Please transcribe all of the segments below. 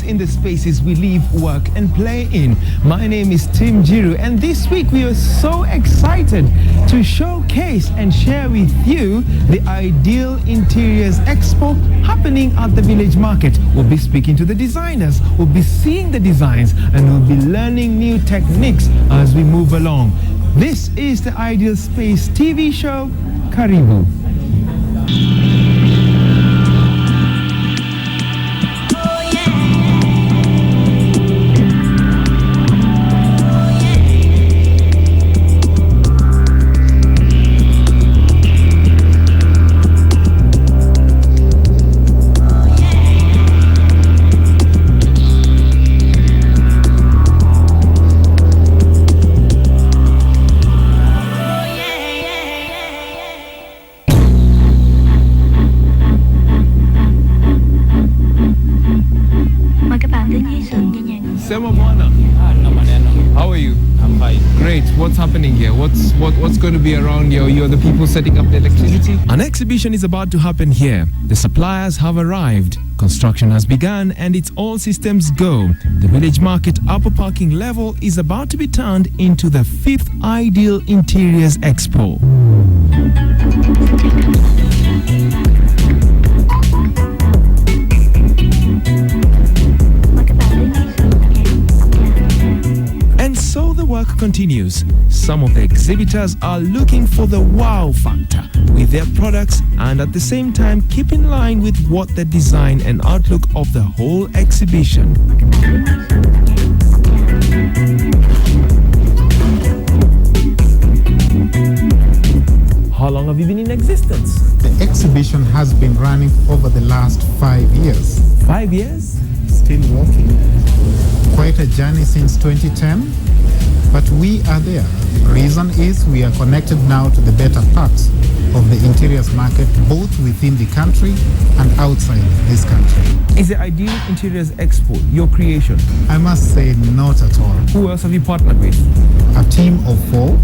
lives in the spaces we live, work and play in. My name is Tim Njiru, and this week we are so excited to showcase and share with you the Ideal Interiors Expo happening at the Village Market. We'll be speaking to the designers, we'll be seeing the designs, and we'll be learning new techniques as we move along. This is the Ideal Space TV show. Karibu. How are you? I'm fine. Great. What's happening here? What's going to be around here? You're the people setting up the electricity? An exhibition is about to happen here. The suppliers have arrived. Construction has begun and it's all systems go. The Village Market upper parking level is about to be turned into the 5th Ideal Interiors Expo. So the work continues. Some of the exhibitors are looking for the wow factor with their products and at the same time keep in line with what the design and outlook of the whole exhibition. How long have you been in existence? The exhibition has been running over the last 5 years. 5 years? Still working. Quite a journey since 2010. But we are there. Reason is we are connected now to the better parts of the interiors market, both within the country and outside this country. Is the Ideal Interiors Expo your creation? I must say not at all. Who else have you partnered with? A team of 4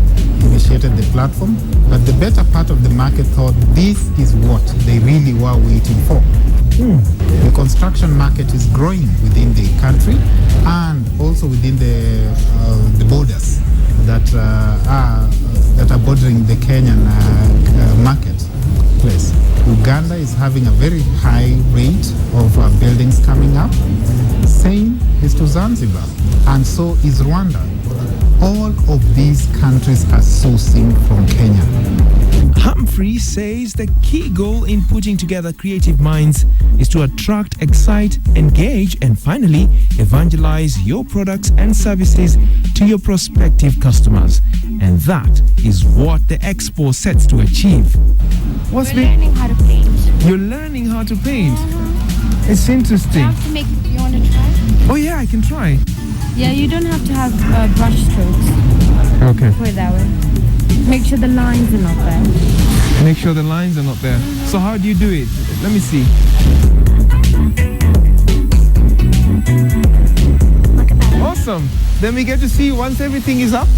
initiated the platform, but the better part of the market thought this is what they really were waiting for. The construction market is growing within the country and also within the borders that are bordering the Kenyan marketplace. Uganda is having a very high rate of buildings coming up. Same is to Zanzibar, and so is Rwanda. All of these countries are sourcing from Kenya. Humphrey says the key goal in putting together creative minds is to attract, excite, engage, and finally evangelize your products and services to your prospective customers. And that is what the expo sets to achieve. We're learning how to paint. You're learning how to paint? It's interesting. You want to try? Oh yeah, I can try. Yeah, you don't have to have brush strokes. Okay. Put it that way. Make sure the lines are not there. Make sure the lines are not there. So how do you do it? Let me see. Awesome. Then we get to see once everything is up.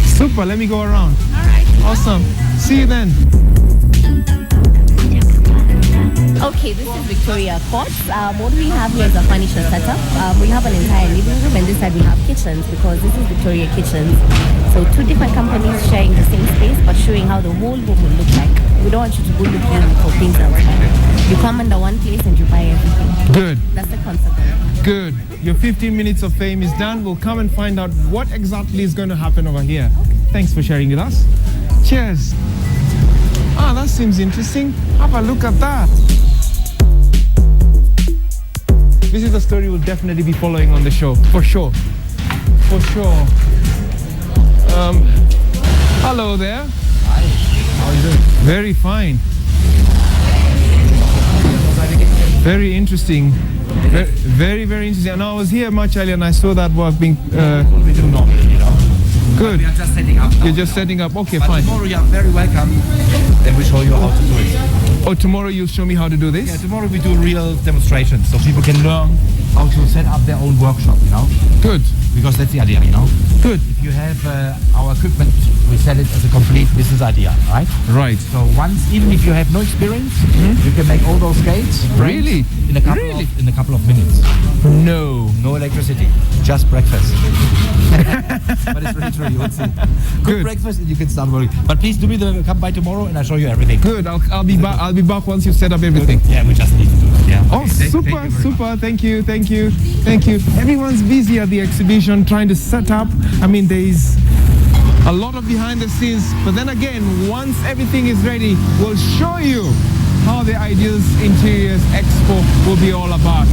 Super. Let me go around. All right. Awesome. See you then. Okay, this is Victoria Court. What we have here is a furniture setup. We have an entire living room, and this side we have kitchens because this is Victoria Kitchens. So 2 different companies sharing the same space but showing how the whole home will look like. We don't want you to go looking for things outside. You come under one place and you buy everything. Good. That's the concept. Good. Your 15 minutes of fame is done. We'll come and find out what exactly is going to happen over here. Okay. Thanks for sharing with us. Cheers. Ah, that seems interesting. Have a look at that. This is a story we'll definitely be following on the show, for sure. For sure. Hello there. Hi. How are you doing? Very fine. Very interesting. Very, very interesting. And I was here much earlier and I saw that work being... we do normally, you know. Good. We are just setting up now. You're just setting up. Okay, but fine. Tomorrow you are very welcome. Then we show you how to do it. Oh, tomorrow you'll show me how to do this? Yeah, tomorrow we do real demonstrations so people can learn how to set up their own workshop, Good. because that's the idea, Good. If you have our equipment, we sell it as a complete business idea, right? Right. So even if you have no experience, you can make all those skates Really? in a couple of minutes. No. No electricity, just breakfast. But it's really true. You will see. Good breakfast, and you can start working. But please come by tomorrow, and I'll show you everything. Good. I'll be back. I'll be back once you've set up everything. Yeah, we just need to do that. Yeah. Oh, super. Thank you. Everyone's busy at the exhibition trying to set up. I mean, there's a lot of behind the scenes. But then again, once everything is ready, we'll show you how the Ideals Interiors Expo will be all about.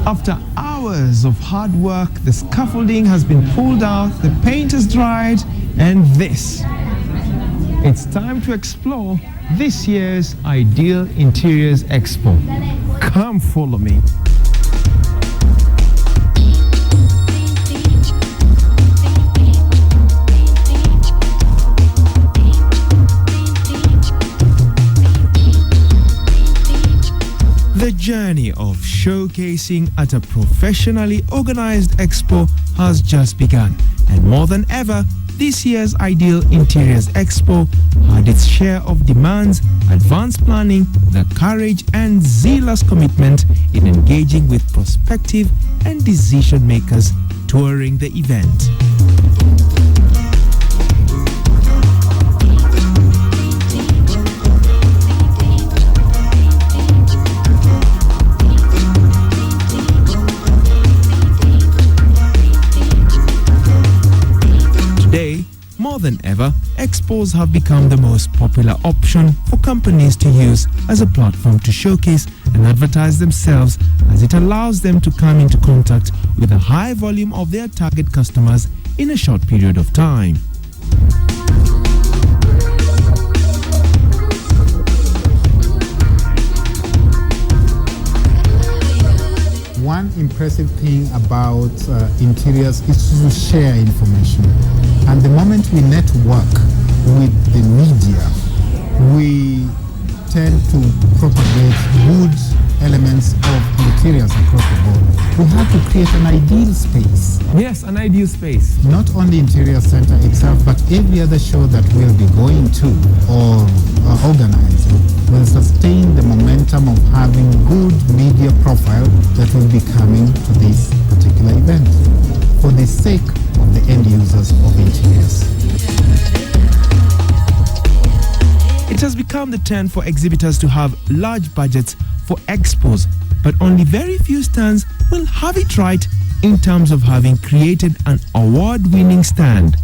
After hours of hard work, the scaffolding has been pulled out, the paint is dried, and it's time to explore this year's Ideal Interiors Expo. Come follow me. The journey of showcasing at a professionally organized expo has just begun, and more than ever, this year's Ideal Interiors Expo had its share of demands, advanced planning, the courage and zealous commitment in engaging with prospective and decision makers touring the event. Today, more than ever, expos have become the most popular option for companies to use as a platform to showcase and advertise themselves, as it allows them to come into contact with a high volume of their target customers in a short period of time. One impressive thing about interiors is to share information. And the moment we network with the media, we tend to propagate good elements of interiors across the board. We have to create an ideal space. Yes, an ideal space. Not only Interior Center itself, but every other show that we'll be going to or organizing will sustain the momentum of having good media profile that will be coming to this particular event for the sake of the end users of interiors. It has become the trend for exhibitors to have large budgets for expos, but only very few stands will have it right in terms of having created an award-winning stand.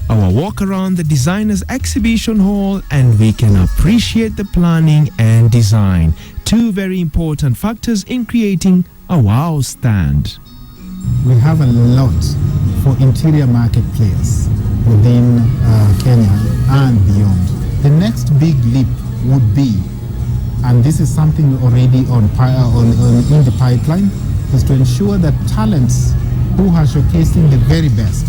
Our walk around the designer's exhibition hall and we can appreciate the planning and design, two very important factors in creating a wow stand. We have a lot for interior market players within Kenya and beyond. The next big leap would be, and this is something already in the pipeline, is to ensure that talents who are showcasing the very best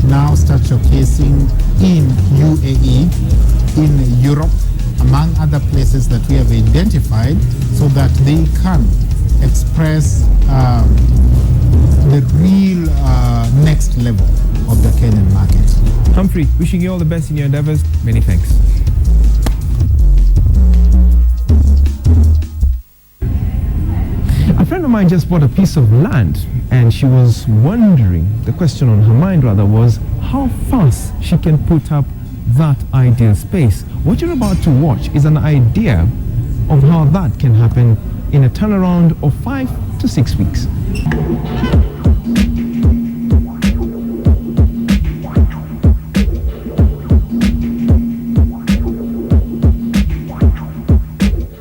now start showcasing in UAE, in Europe, among other places that we have identified, so that they can express the real next level of the Kenyan market. Humphrey, wishing you all the best in your endeavors. Many thanks. A friend of mine just bought a piece of land and she was wondering, the question on her mind rather was, how fast she can put up that ideal space. What you're about to watch is an idea of how that can happen in a turnaround of 5 to 6 weeks.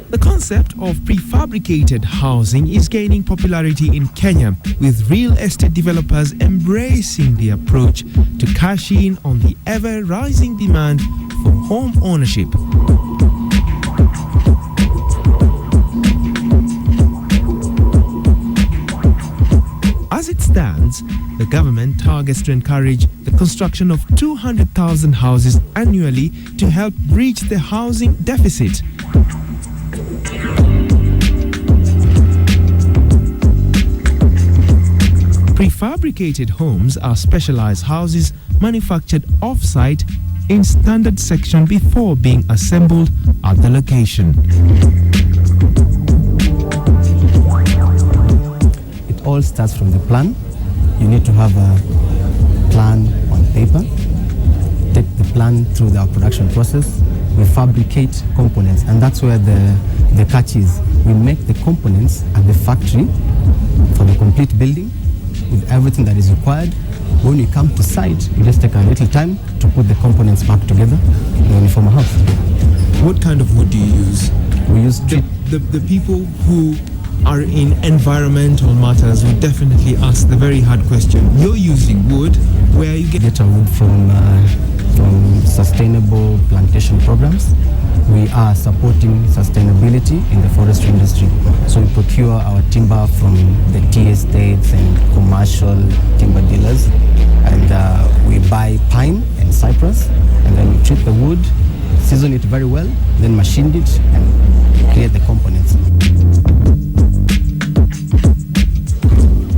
The concept of prefabricated housing is gaining popularity in Kenya, with real estate developers embracing the approach to cash in on the ever-rising demand for home ownership. As it stands, the government targets to encourage the construction of 200,000 houses annually to help bridge the housing deficit. Prefabricated homes are specialized houses manufactured off-site in standard section before being assembled at the location. It all starts from the plan. You need to have a plan on paper. Take the plan through the production process. We fabricate components, and that's where the catch is. We make the components at the factory for the complete building with everything that is required. When you come to site, you just take a little time to put the components back together and you form a house. What kind of wood do you use? We use The people who are in environmental matters will definitely ask the very hard question. You're using wood, where you get our wood from sustainable plantation programs. We are supporting sustainability in the forestry industry. So we procure our timber from the tea estates and commercial timber dealers. And we buy pine and cypress, and then we treat the wood, season it very well, then machine it and create the components.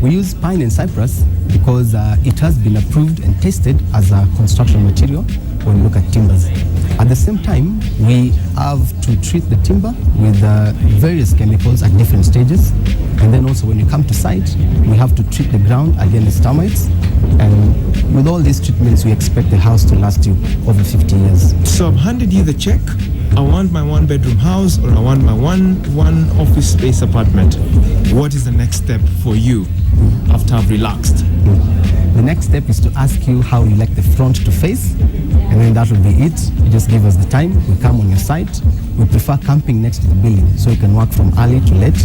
We use pine and cypress because it has been approved and tested as a construction material when we look at timbers. At the same time, we have to treat the timber with various chemicals at different stages. And then also when you come to site, we have to treat the ground against termites. And with all these treatments, we expect the house to last you over 50 years. So I've handed you the check. I want my one-bedroom house, or I want my one office space apartment. What is the next step for you after I've relaxed? The next step is to ask you how you like the front to face, and then that will be it. You just give us the time, we come on your site. We prefer camping next to the building, so you can work from early to late,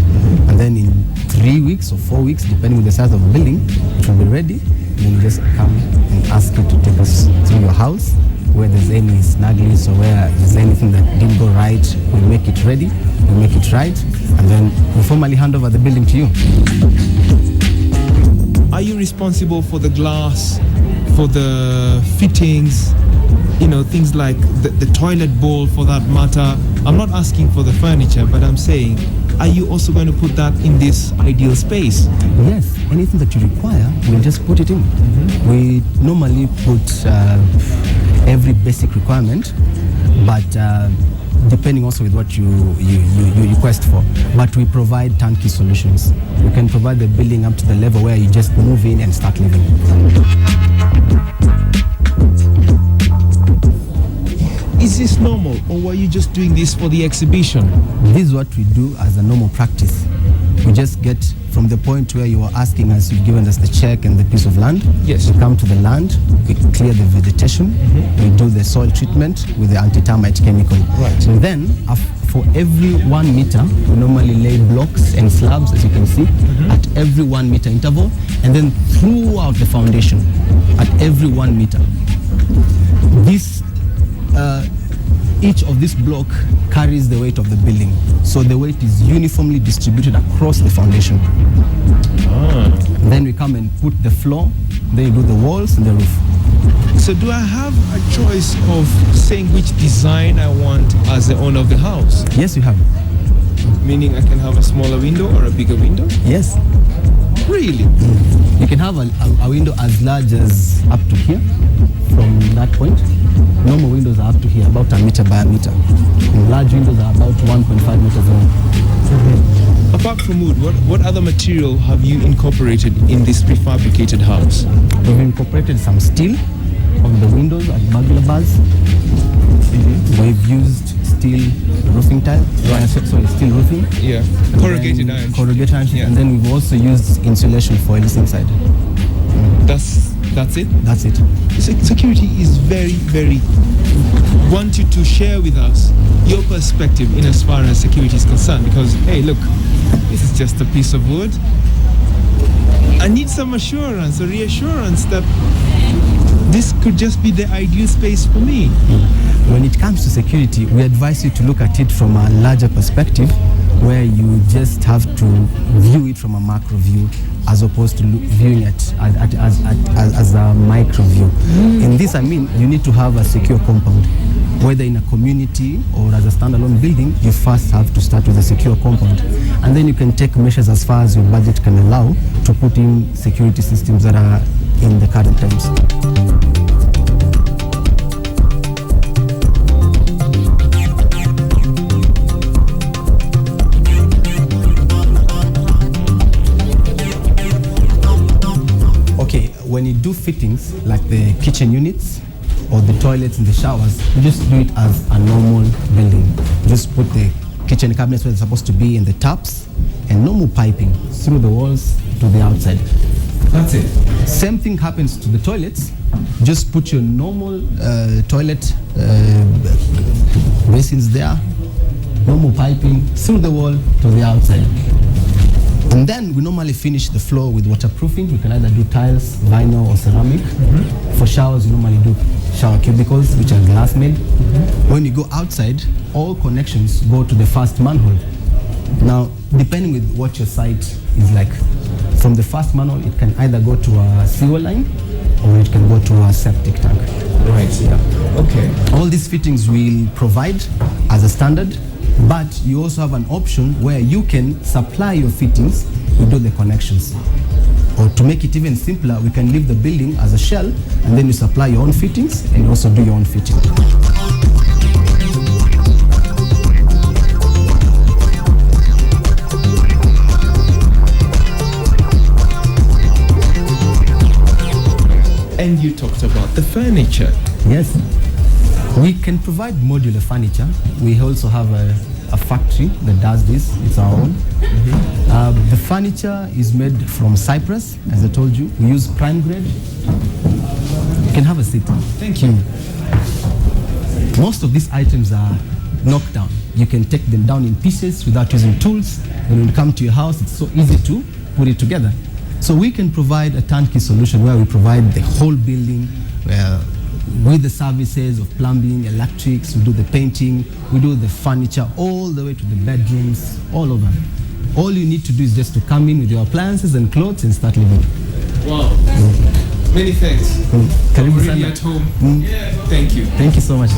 and then in 3 weeks or 4 weeks, depending on the size of the building, it will be ready. Then you just come and ask you to take us through your house, where there's any snagglies or where there's anything that didn't go right. We make it ready, we make it right, and then we formally hand over the building to you. Are you responsible for the glass, for the fittings, things like the toilet bowl for that matter? I'm not asking for the furniture, but I'm saying, are you also going to put that in this ideal space? Yes, anything that you require, we'll just put it in. Mm-hmm. We normally put every basic requirement, but depending also with what you request for. But we provide turnkey solutions. We can provide the building up to the level where you just move in and start living. Is this normal, or were you just doing this for the exhibition? This is what we do as a normal practice. We just get from the point where you are asking us, you've given us the check and the piece of land. Yes. We come to the land, we clear the vegetation, we do the soil treatment with the anti-termite chemical. Right. And then for every 1 meter, we normally lay blocks and slabs, as you can see, at every 1 meter interval, and then throughout the foundation at every 1 meter. Each of this block carries the weight of the building. So the weight is uniformly distributed across the foundation. Then we come and put the floor, then you do the walls and the roof. So do I have a choice of saying which design I want as the owner of the house? Yes, you have. Meaning I can have a smaller window or a bigger window? Yes. Really? You can have a window as large as up to here from that point. Normal windows are up to here, about 1 meter by 1 meter. And large windows are about 1.5 meters long. Apart from wood, what other material have you incorporated in this prefabricated house? We've incorporated some steel on the windows and burglar bars. We've used steel roofing tile, steel roofing. Yeah, corrugated iron. Corrugated iron, and then we've also used insulation foils inside. That's it? That's it. Security is very, very... Want you to share with us your perspective in as far as security is concerned, because, hey, look, this is just a piece of wood. I need some assurance or reassurance that this could just be the ideal space for me. When it comes to security, we advise you to look at it from a larger perspective, where you just have to view it from a macro view as opposed to viewing it as a micro view. In this, I mean, you need to have a secure compound. Whether in a community or as a standalone building, you first have to start with a secure compound. And then you can take measures as far as your budget can allow to put in security systems that are in the current times. When you do fittings like the kitchen units or the toilets and the showers, you just do it as a normal building. You just put the kitchen cabinets where they're supposed to be and the taps and normal piping through the walls to the outside. That's it. Same thing happens to the toilets. Just put your normal toilet basins there, normal piping through the wall to the outside. And then we normally finish the floor with waterproofing. We can either do tiles, vinyl, or ceramic. For showers, we normally do shower cubicles, which are glass made. When you go outside, all connections go to the first manhole. Now, depending with what your site is like, from the first manhole, it can either go to a sewer line or it can go to a septic tank. Right. Yeah. Okay. All these fittings we'll provide as a standard, but you also have an option where you can supply your fittings, you do the connections. Or to make it even simpler, we can leave the building as a shell and then you supply your own fittings and you also do your own fitting. And you talked about the furniture. Yes. We can provide modular furniture. We also have a factory that does this. It's our own. The furniture is made from cypress, as I told you. We use prime grade. You can have a seat. Thank you. Most of these items are knocked down. You can take them down in pieces without using tools. When you come to your house, it's so easy to put it together. So we can provide a turnkey solution where we provide the whole building, with the services of plumbing, electrics, we do the painting, we do the furniture, all the way to the bedrooms, all over. All you need to do is just to come in with your appliances and clothes and start living. Wow. Many thanks. Karibu Already sana. at home. Thank you. Thank you so much.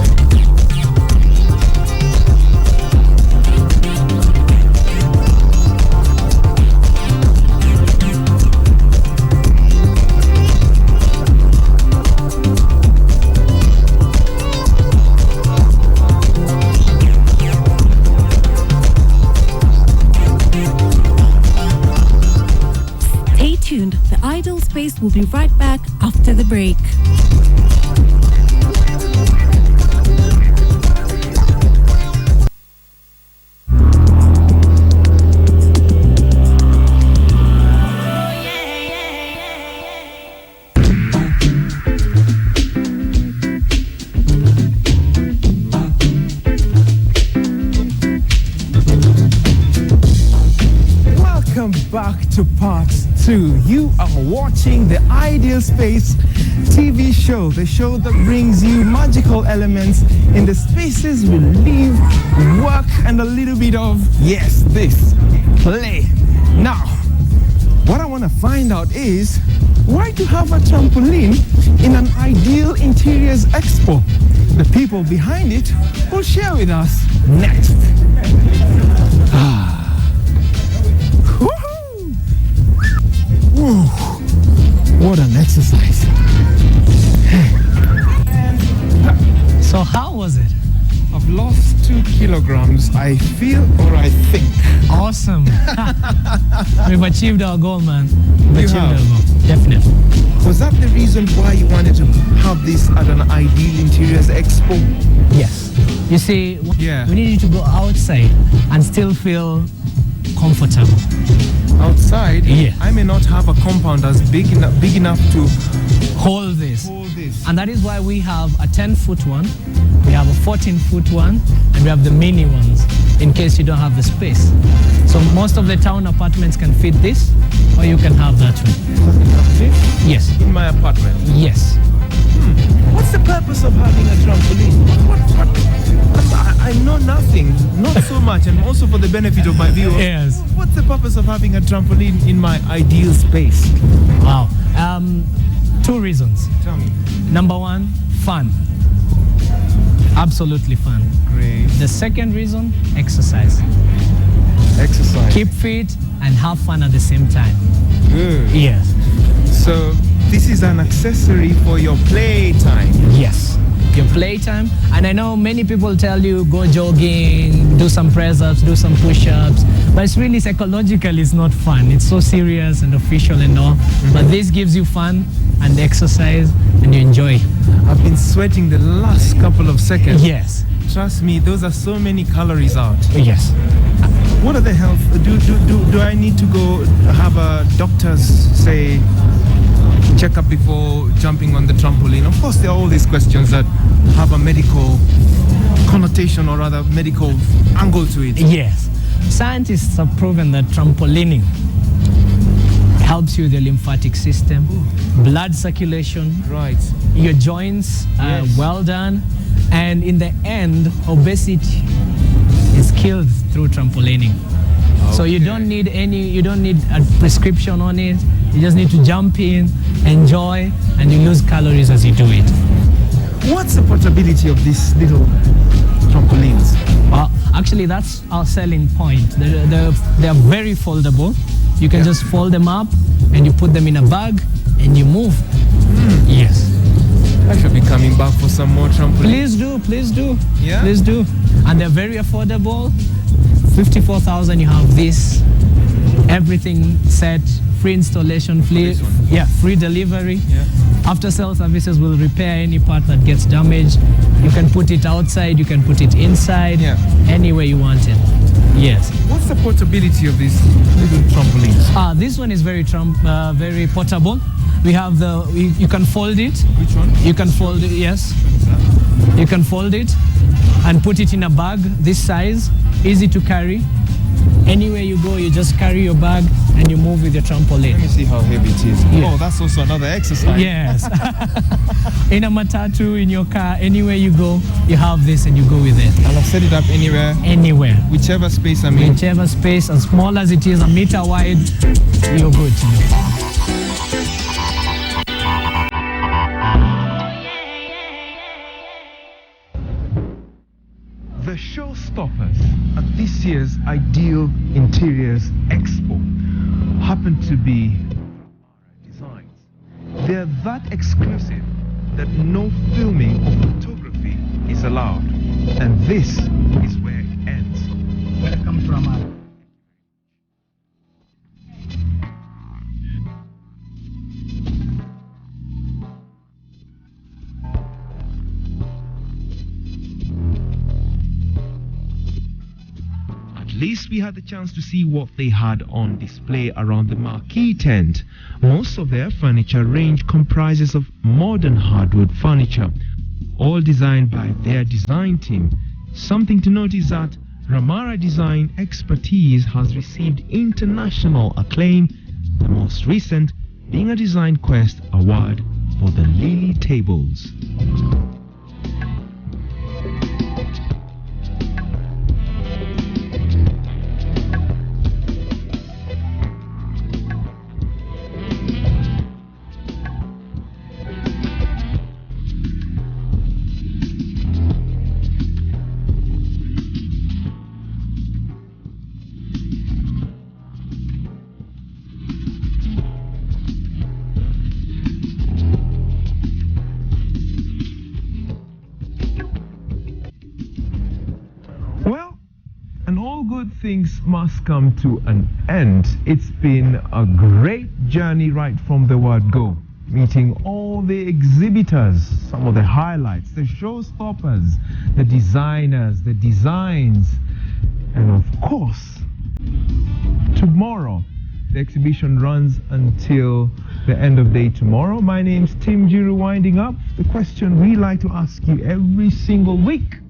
The Idle Space will be right back after the break. Welcome back to part 2. You are watching the Ideal Space TV show, the show that brings you magical elements in the spaces we live, work, and a little bit of, yes, this, play. Now, what I want to find out is, why to have a trampoline in an Ideal Interiors Expo? The people behind it will share with us next. Whew, what an exercise. So how was it? I've lost 2 kilograms, I feel, or I think. Awesome. We've achieved our goal, man. We've achieved have? our goal. Definitely. Was that the reason why you wanted to have this at an Ideal Interiors Expo? Yes. You see, Yeah. we need you to go outside and still feel comfortable. Outside? side, Yes. I may not have a compound as big enough to Hold this. hold this. And that is why we have a 10-foot one, we have a 14-foot one, and we have the mini ones in case you don't have the space. So most of the town apartments can fit this, or you can have that one. Yes. In my apartment. Yes. What's the purpose of having a trampoline? I know nothing, not so much, and also for the benefit of my viewers. Yes. What's the purpose of having a trampoline in my ideal space? Wow. Two reasons. Tell me. Number one, fun. Absolutely fun. Great. The second reason, exercise. Exercise. Keep fit and have fun at the same time. Good. Yes. So this is an accessory for your playtime. Yes. Your playtime. And I know many people tell you go jogging, do some press-ups, do some push-ups, but it's really psychologically it's not fun. It's so serious and official and all. But this gives you fun and exercise and you enjoy. I've been sweating the last couple of seconds. Yes. Trust me, those are so many calories out. Yes. What are the health? Do I need to go have a doctor's say check up before jumping on the trampoline? Of course, there are all these questions that have a medical connotation or rather medical angle to it. Yes. Scientists have proven that trampolining helps you with your lymphatic system, blood circulation, Right. your joints are Yes. well done, and in the end, obesity is killed through trampolining. So you Okay. don't need a prescription on it. You just need to jump in, enjoy, and you lose calories as you do it. What's the portability of these little trampolines? Actually, that's our selling point. They're very foldable. You can just fold them up and you put them in a bag and you move. Yes. I should be coming back for some more trampolines. Please do. Yeah? Please do. And they're very affordable. 54,000, you have this. Everything set, free installation, free delivery. Yeah. After sale services will repair any part that gets damaged. You can put it outside, you can put it inside, Yeah. anywhere you want it. Yes. What's the portability of these little trampolines? This one is very portable. We have you can fold it. Which one? You can fold it, yes. You can fold it and put it in a bag this size, easy to carry. Anywhere you go, you just carry your bag and you move with your trampoline. Let me see how heavy it is. Yeah. Oh, that's also another exercise. Yes. In a matatu, in your car, anywhere you go, you have this and you go with it. And I've set it up anywhere, Anywhere. whichever space I'm in. Whichever space, as small as it is, a meter wide, you're good to go. The showstoppers at this year's Ideal Interiors Expo happen to be designs. They're that exclusive that no filming or photography is allowed. And this is where it ends. Welcome to Amara. At least we had the chance to see what they had on display around the marquee tent. Most of their furniture range comprises of modern hardwood furniture, all designed by their design team. Something to note is that Ramara design expertise has received international acclaim, the most recent being a Design Quest award for the Lily Tables. Well, and all good things must come to an end. It's been a great journey right from the word go, meeting all the exhibitors, some of the highlights, the showstoppers, the designers, the designs, and of course, tomorrow The exhibition runs until the end of day tomorrow. My name's Tim Njiru, winding up. The question we like to ask you every single week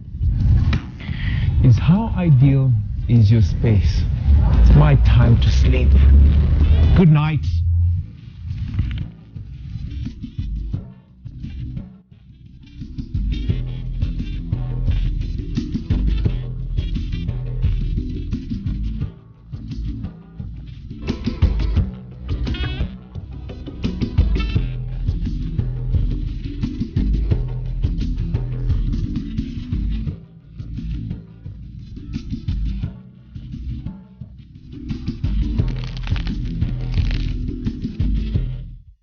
is, how ideal is your space? It's my time to sleep. Good night.